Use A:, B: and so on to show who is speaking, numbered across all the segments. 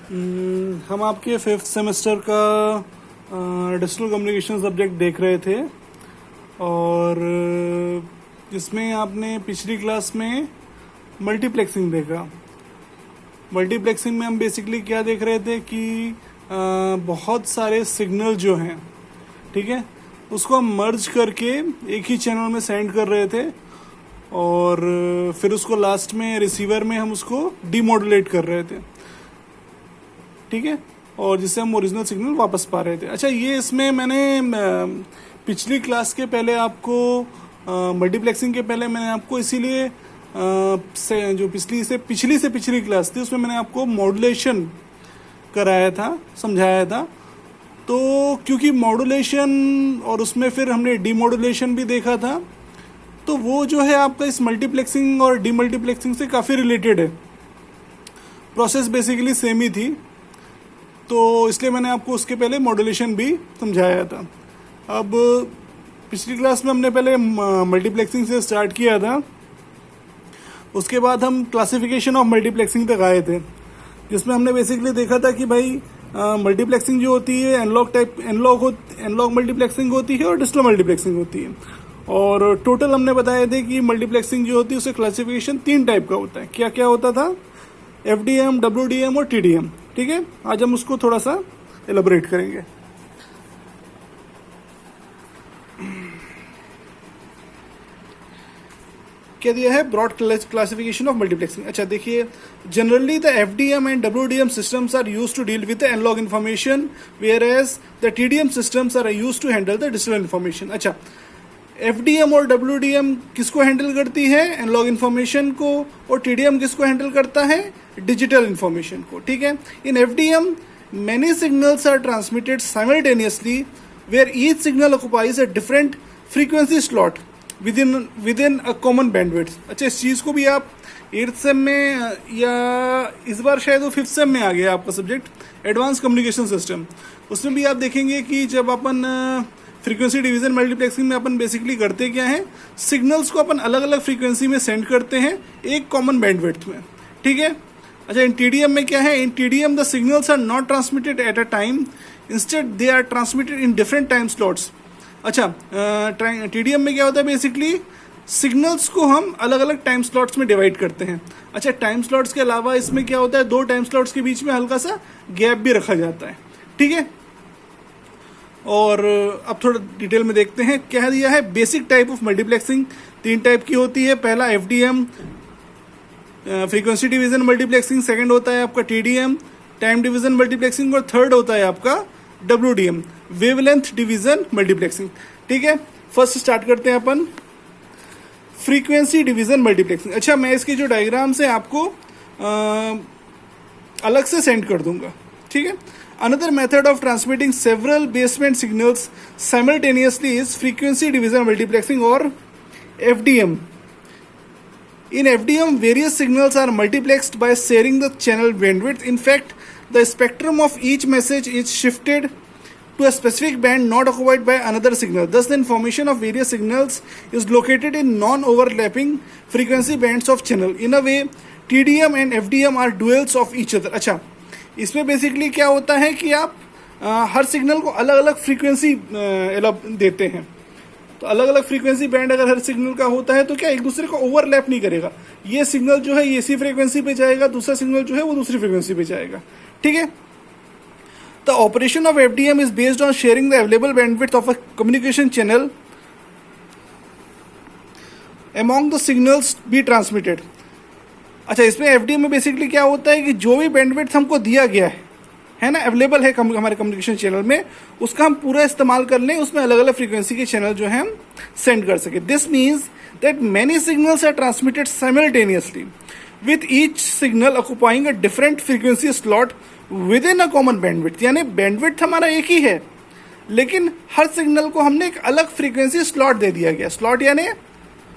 A: हम आपके fifth semester का डिजिटल कम्युनिकेशन सब्जेक्ट देख रहे थे और जिसमें आपने पिछली क्लास में मल्टीप्लेक्सिंग देखा। मल्टीप्लेक्सिंग में हम बेसिकली क्या देख रहे थे कि बहुत सारे सिग्नल जो हैं, ठीक है, उसको हम मर्ज करके एक ही चैनल में सेंड कर रहे थे और फिर उसको लास्ट में रिसीवर में हम उसको डीमॉड्यूलेट कर रहे थे, ठीक है, और जिससे हम ओरिजिनल सिग्नल वापस पा रहे थे। अच्छा, ये इसमें मैंने पिछली क्लास के पहले आपको मल्टीप्लेक्सिंग के पहले मैंने आपको इसीलिए जो पिछली से पिछली क्लास थी उसमें मैंने आपको मॉड्यूलेशन कराया था, समझाया था। तो क्योंकि मॉड्यूलेशन और उसमें फिर हमने डीमॉड्यूलेशन भी देखा था, तो वो जो है आपका इस मल्टीप्लेक्सिंग और डीमल्टीप्लेक्सिंग से काफ़ी रिलेटेड है। प्रोसेस बेसिकली सेम ही थी, तो इसलिए मैंने आपको उसके पहले मॉड्यूलेशन भी समझाया था। अब पिछली क्लास में हमने पहले मल्टीप्लेक्सिंग से स्टार्ट किया था, उसके बाद हम क्लासिफिकेशन ऑफ मल्टीप्लेक्सिंग तक आए थे, जिसमें हमने बेसिकली देखा था कि भाई मल्टीप्लेक्सिंग जो होती है एनालॉग मल्टीप्लेक्सिंग होती है और डिजिटल मल्टीप्लेक्सिंग होती है। और टोटल हमने बताए थे कि मल्टीप्लेक्सिंग जो होती है उससे क्लासिफिकेशन 3 टाइप का होता है। क्या क्या होता था? FDM, WDM और TDM, ठीक है। आज हम उसको थोड़ा सा एलाबोरेट करेंगे। क्या दिया है? Broad classification of multiplexing. अच्छा देखिए, generally the FDM and WDM systems are used to deal with the analog information, whereas the TDM systems are used to handle the digital information. अच्छा, FDM और WDM किसको handle करती है? Analogue information को। और TDM किसको handle करता है? डिजिटल इन्फॉर्मेशन को, ठीक है। इन FDM many signals are transmitted simultaneously where each signal occupies a different frequency slot within a common bandwidth। अच्छा, इस चीज़ को भी आप 8th सेम में या इस बार शायद वो 5th सेम में आ गया आपका सब्जेक्ट एडवांस कम्युनिकेशन सिस्टम, उसमें भी आप देखेंगे कि जब अपन फ्रीक्वेंसी डिवीजन मल्टीप्लेक्सिंग में अपन बेसिकली करते क्या है, सिग्नल्स को अपन अलग अलग फ्रीक्वेंसी में सेंड करते हैं एक कॉमन बैंडविड्थ में, ठीक है। अच्छा, इन TDM में क्या है? In TDM the signals are not transmitted at a time, instead they are transmitted in different time slots. अच्छा, TDM में क्या होता है? बेसिकली सिग्नल्स को हम अलग अलग टाइम स्लॉट्स में डिवाइड करते हैं। अच्छा, टाइम स्लॉट्स के अलावा इसमें क्या होता है? 2 टाइम स्लॉट्स के बीच में हल्का सा गैप भी रखा जाता है, ठीक है। और अब थोड़ा डिटेल में देखते हैं क्या दिया है। Basic type of multiplexing 3 type की होती है। पहला FDM, frequency division multiplexing. Second होता है आपका TDM, टाइम डिवीजन मल्टीप्लेक्सिंग। और थर्ड होता है आपका WDM, वेवलेंथ डिवीजन मल्टीप्लेक्सिंग, ठीक है। फर्स्ट स्टार्ट करते हैं अपन फ्रीक्वेंसी डिवीजन मल्टीप्लेक्सिंग। अच्छा, मैं इसकी जो डायग्राम्स है आपको अलग से सेंड कर दूंगा, ठीक है। Another method of transmitting several baseband signals simultaneously is frequency division multiplexing or FDM. In FDM, various signals are multiplexed by sharing the channel bandwidth. In fact, the spectrum of each message is shifted to a specific band not occupied by another signal. Thus, the information of various signals is located in non-overlapping frequency bands of channel. In a way, TDM and FDM are duals of each other. अच्छा, इसमें basically क्या होता है कि आप हर signal को अलग अलग फ्रीक्वेंसी देते हैं। तो अलग अलग फ्रीक्वेंसी बैंड अगर हर सिग्नल का होता है तो क्या एक दूसरे को ओवरलैप नहीं करेगा। ये सिग्नल जो है ये इसी फ्रीक्वेंसी पे जाएगा, दूसरा सिग्नल जो है वो दूसरी फ्रीक्वेंसी पे जाएगा, ठीक है। The operation of FDM is based on sharing the available bandwidth of a communication channel among the signals be transmitted. अच्छा, इसमें FDM में बेसिकली क्या होता है कि जो भी बैंडविड्थ हमको दिया गया है ना, अवेलेबल है हमारे कम्युनिकेशन चैनल में, उसका हम पूरा इस्तेमाल कर लें, उसमें अलग अलग फ्रीक्वेंसी के चैनल जो है हम सेंड कर सके। This means that many signals are transmitted simultaneously with each signal occupying a different frequency slot within a common bandwidth. यानी बैंडविड्थ हमारा एक ही है, लेकिन हर सिग्नल को हमने एक अलग फ्रीक्वेंसी स्लॉट दे दिया गया। स्लॉट यानी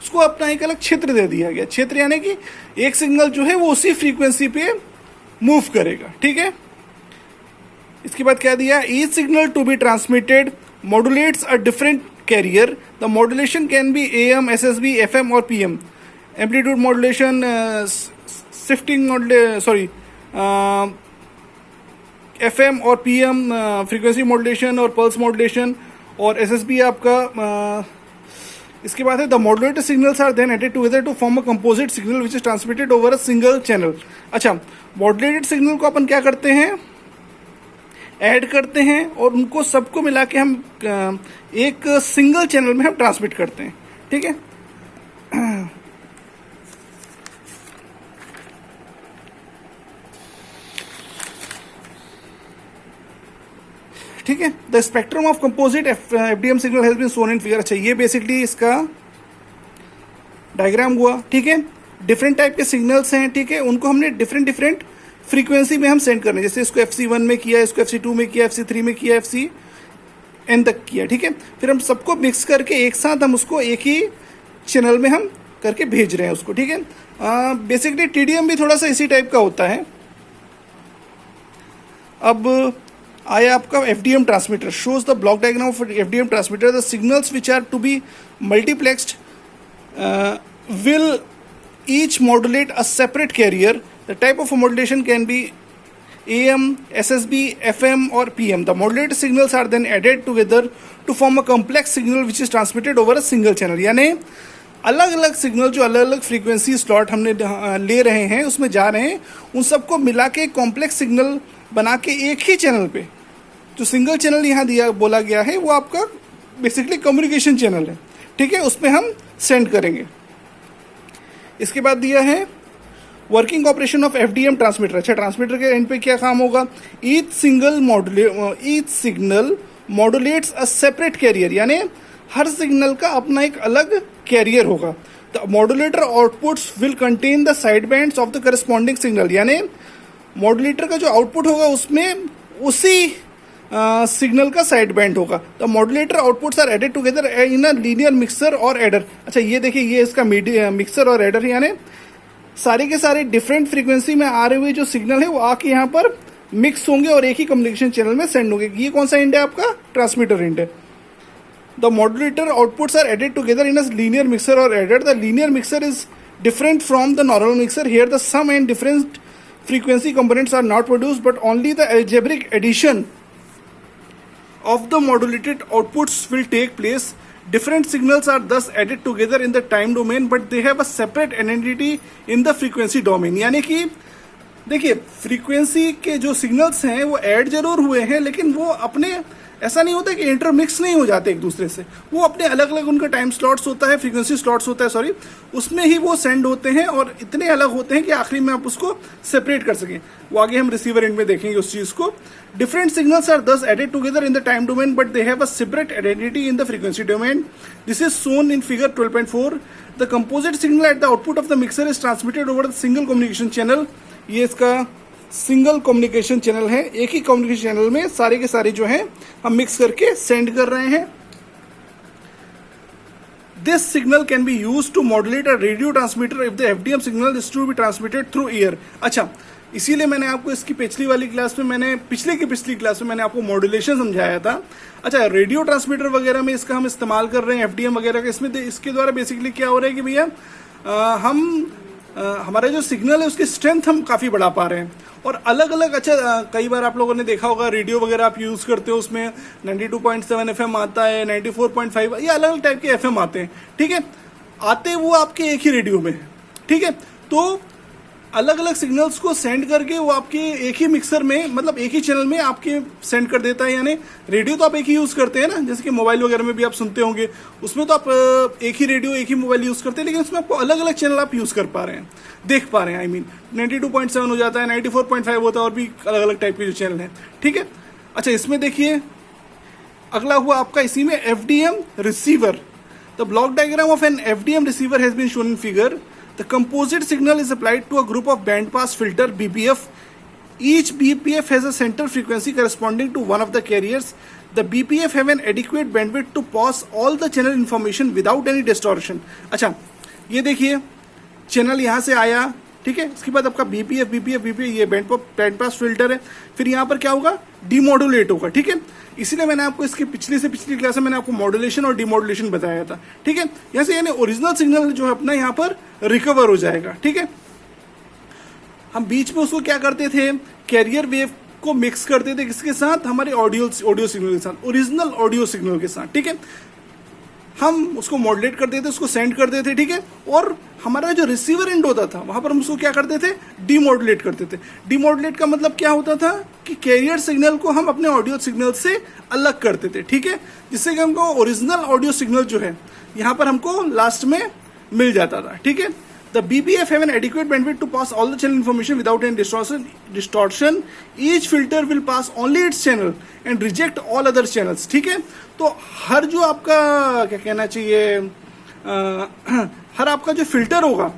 A: उसको अपना एक अलग क्षेत्र दे दिया गया। क्षेत्र यानी कि एक सिग्नल जो है वो उसी फ्रीक्वेंसी पे मूव करेगा, ठीक है। इसके बाद क्या दिया? Each signal to be transmitted modulates a different carrier. The modulation can be AM, SSB, FM और PM। Amplitude modulation, shifting FM और PM फ्रीक्वेंसी मॉड्यूलेशन और पल्स मॉड्यूलेशन, और SSB आपका इसके बाद है the modulated signals are then added together to form a composite signal which is transmitted over a single channel. अच्छा, modulated signal को अपन क्या करते हैं, ऐड करते हैं और उनको सबको मिला के हम एक सिंगल चैनल में हम ट्रांसमिट करते हैं। ठीक है, ठीक है। The spectrum of composite FDM signal has been shown in figure. अच्छा, ये बेसिकली इसका डायग्राम हुआ। ठीक है, डिफरेंट टाइप के सिग्नल्स हैं। ठीक है, उनको हमने डिफरेंट डिफरेंट फ्रीक्वेंसी में हम सेंड करने, जैसे इसको FC1 में किया, इसको FC2 में किया, FC3 में किया, FCN तक किया। ठीक है, फिर हम सबको मिक्स करके एक साथ हम उसको एक ही चैनल में हम करके भेज रहे हैं उसको। ठीक है, बेसिकली TDM भी थोड़ा सा इसी टाइप का होता है। अब आया आपका FDM transmitter, shows the block diagram of FDM transmitter. The signals which are to be multiplexed will each modulate a separate carrier. The type of modulation can be AM, SSB, FM or PM. The modulated signals are then added together to form a complex signal which is transmitted over a single channel. यानी अलग अलग signal जो अलग अलग frequency slot हमने ले रहे हैं उसमें जा रहे हैं, उन सबको मिला के कॉम्प्लेक्स सिग्नल बना के एक ही चैनल पे, जो सिंगल चैनल यहाँ दिया बोला गया है वो आपका बेसिकली कम्युनिकेशन चैनल है। ठीक है, उसमें हम सेंड करेंगे। इसके बाद दिया है working operation of FDM transmitter. अच्छा, ट्रांसमीटर के एंड पे क्या काम होगा, each signal modulates a separate carrier, यानी हर सिग्नल का अपना एक अलग कैरियर होगा। The modulator outputs will contain the side bands of the corresponding signal, यानी मॉड्यूलेटर का जो आउटपुट होगा उसमें उसी सिग्नल का साइड बैंड होगा। The modulator outputs are added together in a linear mixer और एडर। अच्छा, ये देखिए, ये इसका मिक्सर और एडर, यानी सारे के सारे डिफरेंट फ्रीक्वेंसी में आ रहे हुए जो सिग्नल है वो आके यहाँ पर मिक्स होंगे और एक ही कम्युनिकेशन चैनल में सेंड होंगे। ये कौन सा एंड है आपका, ट्रांसमीटर एंड है। The modulator outputs are added together in a linear mixer और adder. The linear mixer is different from the normal mixer. Here the sum and different frequency components are not produced but only the algebraic addition of the modulated outputs will take place. Different signals are thus added together in the time domain but they have a separate identity in the frequency domain. यानी कि देखिए, frequency के जो signals हैं वो add जरूर हुए हैं, लेकिन वो अपने ऐसा नहीं होता कि इंटरमिक्स नहीं हो जाते एक दूसरे से, वो अपने अलग अलग उनका टाइम स्लॉट्स होता है, फ्रीक्वेंसी स्लॉट्स होता है, सॉरी, उसमें ही वो सेंड होते हैं और इतने अलग होते हैं कि आखिरी में आप उसको सेपरेट कर सकें। वो आगे हम रिसीवर एंड में देखेंगे उस चीज़ को। Different signals are thus added together in the time domain but they have a separate identity in the frequency domain. This is shown in figure 12.4। The composite signal at the output of the mixer is transmitted over the single communication channel. ये इसका single communication channel है, एक ही communication channel में सारे के सारे जो हैं हम मिक्स करके सेंड कर रहे हैं। This signal can be use to modulate a radio transmitter if the FDM signal is to be transmitted through air. अच्छा, इसीलिए मैंने आपको इसकी पिछली क्लास में पिछली क्लास में मैंने आपको मॉड्यूलेशन समझाया था। अच्छा, रेडियो ट्रांसमीटर वगैरह में इसका हम इस्तेमाल कर रहे हैं, FDM वगैरह का। इसमें इसके द्वारा बेसिकली क्या हो रहा है कि भैया हमारा जो सिग्नल है उसकी स्ट्रेंथ हम काफ़ी बढ़ा पा रहे हैं और अलग अलग। अच्छा, कई बार आप लोगों ने देखा होगा रेडियो वगैरह आप यूज़ करते हो, उसमें 92.7 FM आता है, 94.5, ये अलग अलग टाइप के FM आते हैं। ठीक है, आते वो आपके एक ही रेडियो में। ठीक है, तो अलग अलग सिग्नल्स को सेंड करके वो आपके एक ही मिक्सर में, मतलब एक ही चैनल में आपके सेंड कर देता है। यानी रेडियो तो आप एक ही यूज़ करते हैं ना, जैसे कि मोबाइल वगैरह में भी आप सुनते होंगे, उसमें तो आप एक ही रेडियो एक ही मोबाइल यूज़ करते हैं, लेकिन उसमें आपको अलग अलग चैनल आप यूज़ कर पा रहे हैं, देख पा रहे हैं। 92.7 हो जाता है, 94.5 होता है, और भी अलग अलग टाइप के जो चैनल हैं। ठीक है, अच्छा, इसमें देखिए अगला हुआ आपका इसी में FDM receiver. The block diagram of an FDM receiver has been shown in figure. The composite signal is applied to a group of band pass filter BPF. Each BPF has a center frequency corresponding to one of the carriers. The BPF have an adequate bandwidth to pass all the channel information without any distortion. अच्छा, ये देखिए channel यहाँ से आया, ठीक है, इसके बाद आपका BPF ये बैंड पास फिल्टर है, फिर यहाँ पर क्या होगा, डीमॉड्यूलेट होगा। ठीक है, इसीलिए मैंने आपको इसकी पिछली क्लास में मैंने आपको मॉड्यूलेशन और डीमॉड्यूलेशन बताया था। ठीक है, यहाँ से यानी ओरिजिनल सिग्नल जो है अपना यहाँ पर रिकवर हो जाएगा। ठीक है, हम बीच में उसको क्या करते थे, कैरियर वेव को मिक्स करते थे किसके साथ, हमारे ऑडियो सिग्नल के साथ, ओरिजिनल ऑडियो सिग्नल के साथ, ठीक है। हम उसको मॉड्यूलेट कर देते, उसको सेंड कर देते, ठीक है। और हमारा जो रिसीवर एंड होता था वहां पर हम उसको क्या करते थे, डीमॉड्यूलेट करते थे। डीमॉड्यूलेट का मतलब क्या होता था कि कैरियर सिग्नल को हम अपने ऑडियो सिग्नल से अलग करते थे, ठीक है, जिससे कि हमको ओरिजिनल ऑडियो सिग्नल जो है यहाँ पर हमको लास्ट में मिल जाता था, ठीक है। The BBF have an adequate bandwidth to pass all the channel information without any distortion. Each filter will pass only its channel and reject all other channels. ठीक है, तो हर जो आपका क्या कहना चाहिए हर आपका जो फिल्टर होगा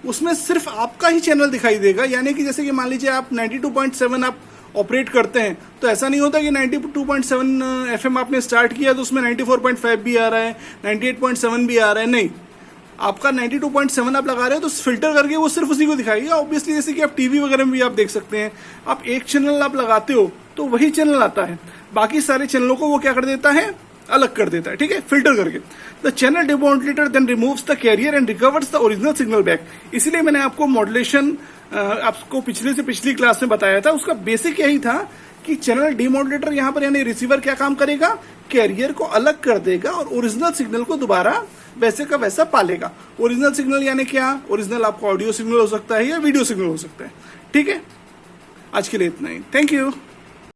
A: उसमें सिर्फ आपका ही चैनल दिखाई देगा। यानी कि जैसे कि मान लीजिए आप 92.7 आप ऑपरेट करते हैं, तो ऐसा नहीं होता कि 92.7 FM आपने स्टार्ट किया तो उसमें 94.5 भी आ रहा है, 98.7 भी आ रहा है, नहीं, आपका 92.7 आप लगा रहे हो तो फिल्टर करके वो सिर्फ उसी को दिखाएगा। ऑब्वियसली जैसे कि आप टीवी वगैरह में भी आप देख सकते हैं, आप एक चैनल आप लगाते हो तो वही चैनल आता है, बाकी सारे चैनलों को वो क्या कर देता है, अलग कर देता है, ठीक है, फिल्टर करके। The channel demodulator then removes the carrier and recovers the original signal back. इसीलिए मैंने आपको मॉड्यूलेशन आपको पिछले से पिछली क्लास में बताया था, उसका बेसिक यही था कि चैनल डिमॉड्यूलेटर यहाँ पर यानी रिसीवर क्या काम करेगा, कैरियर को अलग कर देगा और ओरिजिनल सिग्नल को दोबारा वैसे का वैसा पालेगा। ओरिजिनल सिग्नल यानी क्या, ओरिजिनल आपका ऑडियो सिग्नल हो सकता है या वीडियो सिग्नल हो सकता है, ठीक है। आज के लिए इतना ही, थैंक यू।